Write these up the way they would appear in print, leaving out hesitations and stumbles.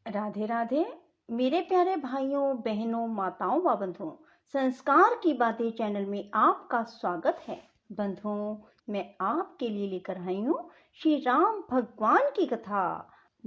राधे राधे। मेरे प्यारे भाइयों बहनों माताओं व बंधुओं, संस्कार की बातें चैनल में आपका स्वागत है। बंधुओं, मैं आपके लिए लेकर आई हूँ श्री राम भगवान की कथा।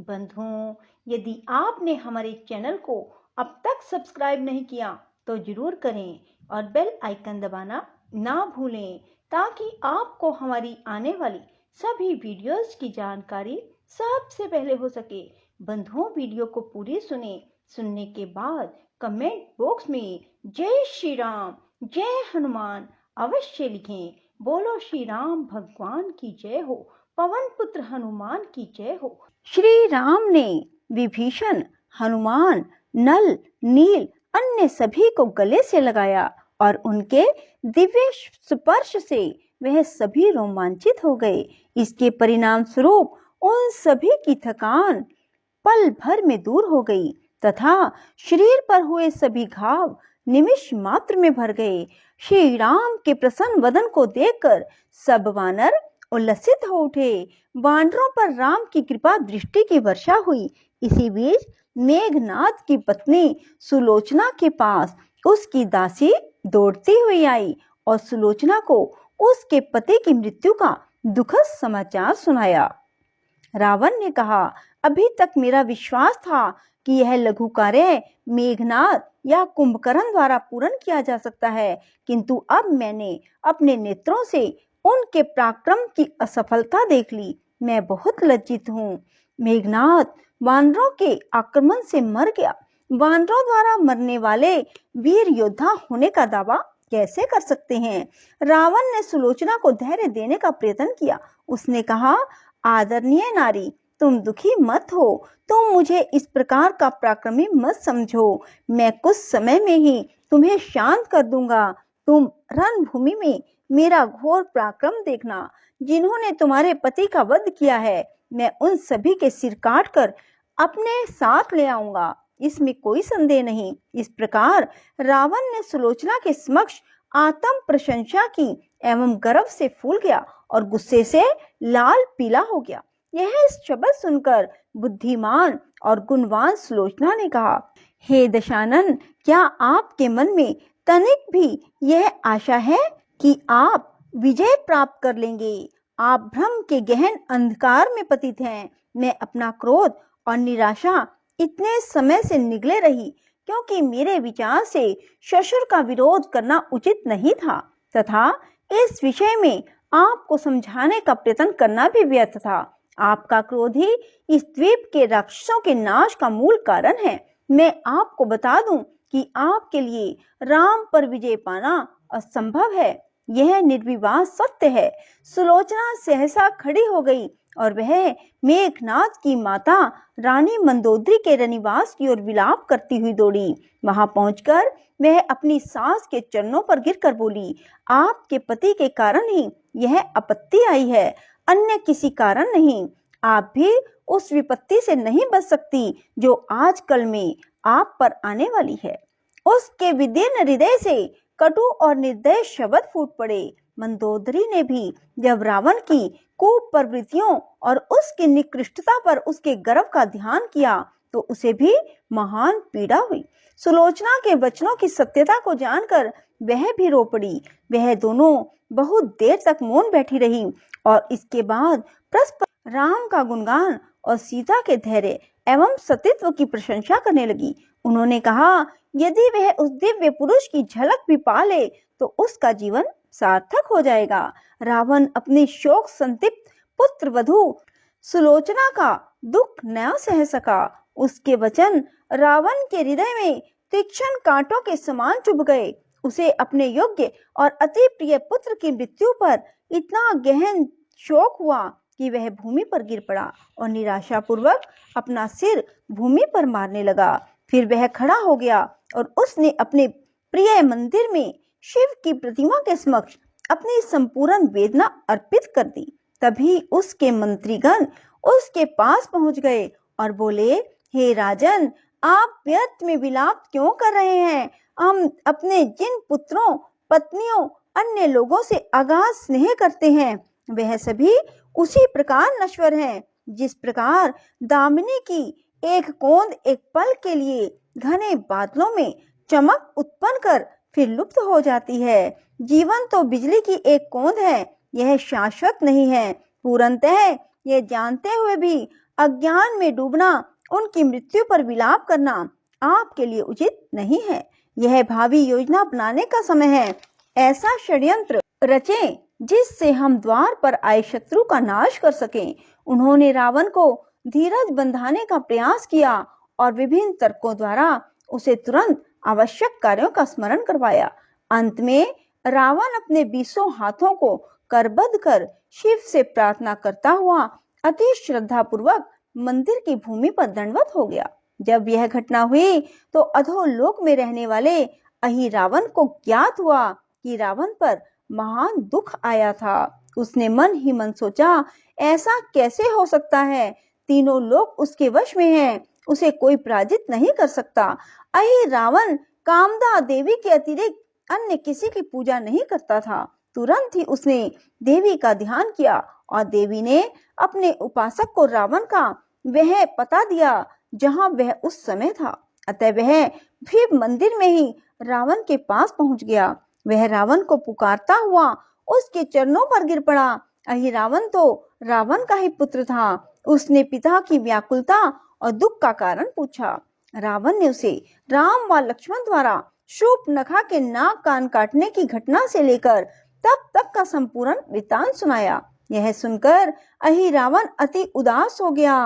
बंधुओं, यदि आपने हमारे चैनल को अब तक सब्सक्राइब नहीं किया तो जरूर करें और बेल आइकन दबाना ना भूलें, ताकि आपको हमारी आने वाली सभी वीडियोस की जानकारी सबसे पहले हो सके। बंधुओं, वीडियो को पूरी सुनने के बाद कमेंट बॉक्स में जय श्री राम, जय हनुमान अवश्य लिखें। बोलो श्री राम भगवान की जय हो, पवन पुत्र हनुमान की जय हो। श्री राम ने विभीषण, हनुमान, नल, नील अन्य सभी को गले से लगाया और उनके दिव्य स्पर्श से वह सभी रोमांचित हो गए। इसके परिणाम स्वरूप उन सभी की थकान पल भर में दूर हो गई तथा शरीर पर हुए सभी घाव निमिष मात्र में भर गए। श्री राम के प्रसन्न वदन को देखकर सब वानर उल्लसित हो उठे। वानरों पर राम की कृपा दृष्टि की वर्षा हुई। इसी बीच मेघनाद की पत्नी सुलोचना के पास उसकी दासी दौड़ती हुई आई और सुलोचना को उसके पति की मृत्यु का दुखद समाचार सुनाया। रावण ने कहा, अभी तक मेरा विश्वास था कि यह लघु कार्य मेघनाद या कुंभकर्ण द्वारा पूर्ण किया जा सकता है, किंतु अब मैंने अपने नेत्रों से उनके पराक्रम की असफलता देख ली। मैं बहुत लज्जित हूँ। मेघनाद वानरों के आक्रमण से मर गया। वानरों द्वारा मरने वाले वीर योद्धा होने का दावा कैसे कर सकते हैं? रावण ने सुलोचना को धैर्य देने का प्रयत्न किया। उसने कहा, आदरणीय नारी, तुम दुखी मत हो। तुम मुझे इस प्रकार का पराक्रमी मत समझो। मैं कुछ समय में ही तुम्हें शांत कर दूंगा। तुम रणभूमि में मेरा घोर पराक्रम देखना। जिन्होंने तुम्हारे पति का वध किया है, मैं उन सभी के सिर काट कर अपने साथ ले आऊंगा, इसमें कोई संदेह नहीं। इस प्रकार रावण ने सुलोचना के समक्ष आत्म प्रशंसा की एवं गर्व से फूल गया और गुस्से से लाल पीला हो गया। यह शब्द सुनकर बुद्धिमान और गुणवान सुलोचना ने कहा, हे दशानन, क्या आपके मन में तनिक भी यह आशा है कि आप विजय प्राप्त कर लेंगे? आप भ्रम के गहन अंधकार में पतित हैं। मैं अपना क्रोध और निराशा इतने समय से निगले रही, क्योंकि मेरे विचार से ससुर का विरोध करना उचित नहीं था तथा इस विषय में आपको समझाने का प्रयत्न करना भी व्यर्थ था। आपका क्रोध ही इस द्वीप के राक्षसों के नाश का मूल कारण है। मैं आपको बता दूं कि आपके लिए राम पर विजय पाना असंभव है। यह निर्विवाद सत्य है। सुलोचना सहसा खड़ी हो गई और वह मेघनाद की माता रानी मंदोदरी के रनिवास की ओर विलाप करती हुई दौड़ी। वहां पहुंचकर वह अपनी सास के चरणों पर गिरकर बोली, आपके पति के कारण ही यह आपत्ति आई है, अन्य किसी कारण नहीं। आप भी उस विपत्ति से नहीं बच सकती जो आजकल में आप पर आने वाली है। उसके विदीर्ण हृदय से कटु और निर्दय शब्द फूट पड़े। मंदोदरी ने भी जब रावण की कूप प्रवृत्तियों और उसकी निकृष्टता पर उसके गर्व का ध्यान किया तो उसे भी महान पीड़ा हुई। सुलोचना के वचनों की सत्यता को जानकर वह भी रो पड़ी। वह दोनों बहुत देर तक मौन बैठी रही और इसके बाद परस्पर राम का गुणगान और सीता के धैर्य एवं सतीत्व की प्रशंसा करने लगी। उन्होंने कहा, यदि वह उस दिव्य पुरुष की झलक भी पा ले तो उसका जीवन सार्थक हो जाएगा। रावण अपनी शोक संतप्त पुत्र वधू सुलोचना का दुख न सह सका। उसके वचन रावण के हृदय में तीक्ष्ण कांटों के समान चुभ गए। उसे अपने योग्य और अति प्रिय पुत्र की मृत्यु पर इतना गहन शोक हुआ कि वह भूमि पर गिर पड़ा और निराशापूर्वक अपना सिर भूमि पर मारने लगा। फिर वह खड़ा हो गया और उसने अपने प्रिय मंदिर में शिव की प्रतिमा के समक्ष अपनी संपूर्ण वेदना अर्पित कर दी। तभी उसके मंत्रीगण उसके पास पहुंच गए और बोले, हे राजन, आप व्यर्थ में विलाप क्यों कर रहे हैं? हम अपने जिन पुत्रों, पत्नियों, अन्य लोगों से अगाध स्नेह करते हैं, वह सभी उसी प्रकार नश्वर हैं जिस प्रकार दामिनी की एक कोंद एक पल के लिए घने बादलों में चमक उत्पन्न कर फिर लुप्त हो जाती है। जीवन तो बिजली की एक कोंद है, यह शाश्वत नहीं है। पूर्णतः यह जानते हुए भी अज्ञान में डूबना, उनकी मृत्यु पर विलाप करना आपके लिए उचित नहीं है। यह भावी योजना बनाने का समय है। ऐसा षड्यंत्र रचें जिससे हम द्वार पर आए शत्रु का नाश कर सकें। उन्होंने रावण को धीरज बंधाने का प्रयास किया और विभिन्न तर्कों द्वारा उसे तुरंत आवश्यक कार्यों का स्मरण करवाया। अंत में रावण अपने 20 हाथों को करबद्ध कर शिव से प्रार्थना करता हुआ अति श्रद्धा पूर्वक मंदिर की भूमि पर दंडवत हो गया। जब यह घटना हुई तो अधोलोक में रहने वाले अहिरावण को ज्ञात हुआ कि रावण पर महान दुख आया था। उसने मन ही मन सोचा, ऐसा कैसे हो सकता है? तीनों लोग उसके वश में हैं, उसे कोई पराजित नहीं कर सकता। अहिरावण कामदा देवी के अतिरिक्त अन्य किसी की पूजा नहीं करता था। तुरंत ही उसने देवी का ध्यान किया और देवी ने अपने उपासक को रावण का वह पता दिया जहां वह उस समय था। अतः वह भी मंदिर में ही रावण के पास पहुंच गया। वह रावण को पुकारता हुआ उसके चरणों पर गिर पड़ा। अहिरावण तो रावण का ही पुत्र था। उसने पिता की व्याकुलता और दुख का कारण पूछा। रावण ने उसे राम व लक्ष्मण द्वारा शूर्पणखा के नाक कान काटने की घटना से लेकर तब तक का संपूर्ण वृत्तांत सुनाया। यह सुनकर अहिरावण अति उदास हो गया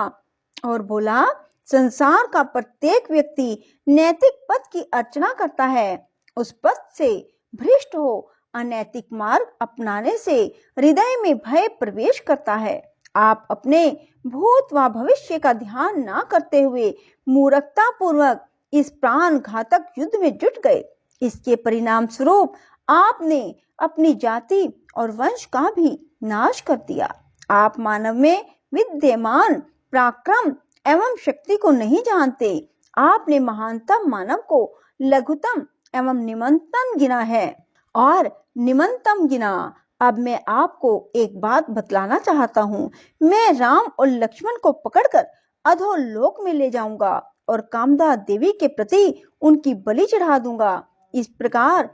और बोला, संसार का प्रत्येक व्यक्ति नैतिक पथ की अर्चना करता है। उस पथ से भ्रष्ट हो अनैतिक मार्ग अपनाने से हृदय में भय प्रवेश करता है। आप अपने भूत व भविष्य का ध्यान न करते हुए मूर्खता पूर्वक इस प्राण घातक युद्ध में जुट गए। इसके परिणाम स्वरूप आपने अपनी जाति और वंश का भी नाश कर दिया। आप मानव में विद्यमान पराक्रम एवं शक्ति को नहीं जानते। आपने महानतम मानव को लघुतम एवं निम्नतम गिना है और निम्नतम गिना। अब मैं आपको एक बात बतलाना चाहता हूँ। मैं राम और लक्ष्मण को पकड़कर अधोलोक में ले जाऊंगा और कामदा देवी के प्रति उनकी बलि चढ़ा दूंगा। इस प्रकार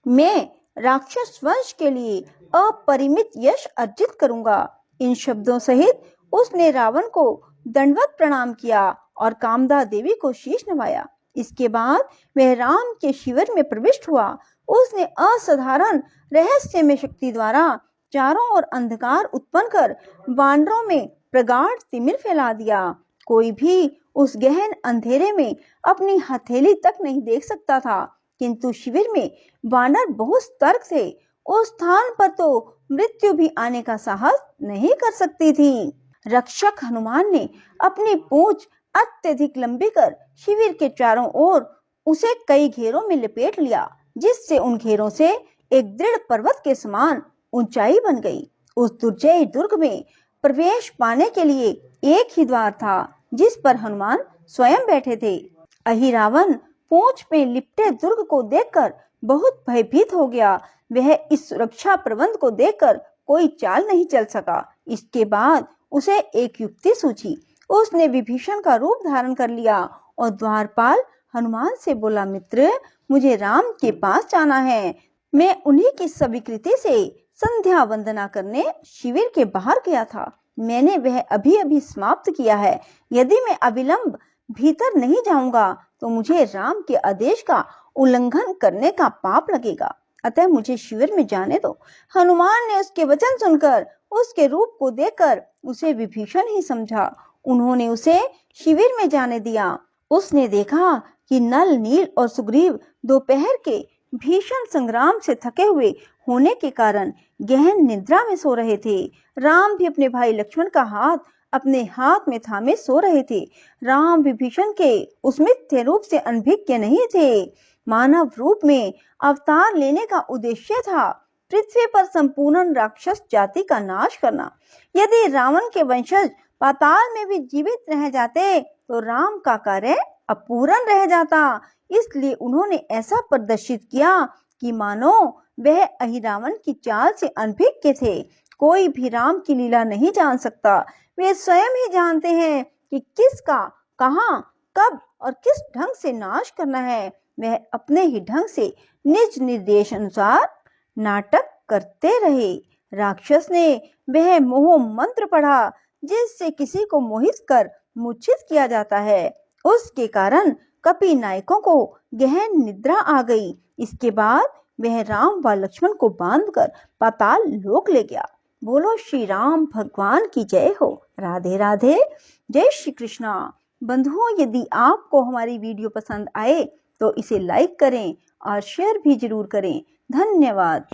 मैं राक्षस वंश के लिए अपरिमित यश अर्जित करूंगा। इन शब्दों सहित उसने रावण को दंडवत प्रणाम किया और कामदा देवी को शीश नवाया। इसके बाद वह राम के शिविर में प्रविष्ट हुआ। उसने असाधारण रहस्यमय शक्ति द्वारा चारों ओर अंधकार उत्पन्न कर वानरों में प्रगाढ़ तिमिर फैला दिया। कोई भी उस गहन अंधेरे में अपनी हथेली तक नहीं देख सकता था, किंतु शिविर में वानर बहुत सतर्क थे। उस स्थान पर तो मृत्यु भी आने का साहस नहीं कर सकती थी। रक्षक हनुमान ने अपनी पूंछ अत्यधिक लंबी कर शिविर के चारों ओर उसे कई घेरों में लपेट लिया, जिससे उन घेरों से एक दृढ़ पर्वत के समान ऊंचाई बन गई। उस दुर्जय दुर्ग में प्रवेश पाने के लिए एक ही द्वार था, जिस पर हनुमान स्वयं बैठे थे। अहिरावण पूंछ में लिपटे दुर्ग को देखकर बहुत भयभीत हो गया। वह इस सुरक्षा प्रबंध को देखकर कोई चाल नहीं चल सका। इसके बाद उसे एक युक्ति सूझी। उसने विभीषण का रूप धारण कर लिया और द्वारपाल हनुमान से बोला, मित्र, मुझे राम के पास जाना है। मैं उन्हीं की स्वीकृति से संध्या वंदना करने शिविर के बाहर गया था। मैंने वह अभी अभी समाप्त किया है। यदि मैं अविलंब भीतर नहीं जाऊंगा तो मुझे राम के आदेश का उल्लंघन करने का पाप लगेगा। अतः मुझे शिविर में जाने दो। हनुमान ने उसके वचन सुनकर उसके रूप को देखकर उसे विभीषण ही समझा। उन्होंने उसे शिविर में जाने दिया। उसने देखा कि नल, नील और सुग्रीव दोपहर के भीषण संग्राम से थके हुए होने के कारण गहन निद्रा में सो रहे थे। राम भी अपने भाई लक्ष्मण का हाथ अपने हाथ में थामे सो रहे थे। राम विभीषण के उस मिथ्य रूप से अनभिज्ञ नहीं थे। मानव रूप में अवतार लेने का उद्देश्य था पृथ्वी पर संपूर्ण राक्षस जाति का नाश करना। यदि रावण के वंशज पाताल में भी जीवित रह जाते तो राम का कार्य अपूर्ण रह जाता। इसलिए उन्होंने ऐसा प्रदर्शित किया कि मानो वह अहिरावण की चाल से अनभिज्ञ थे। कोई भी राम की लीला नहीं जान सकता। वे स्वयं ही जानते हैं कि किसका कहाँ, कब और किस ढंग से नाश करना है, वह अपने ही ढंग से निज निर्देश अनुसार नाटक करते रहे। राक्षस ने वह मोह मंत्र पढ़ा जिससे किसी को मोहित कर मूर्छित किया जाता है। उसके कारण कपि नायकों को गहन निद्रा आ गई। इसके बाद वह राम व लक्ष्मण को बांधकर पाताल लोक ले गया। बोलो श्री राम भगवान की जय हो। राधे राधे। जय श्री कृष्णा। बंधुओं, यदि आपको हमारी वीडियो पसंद आए तो इसे लाइक करें और शेयर भी जरूर करें। धन्यवाद।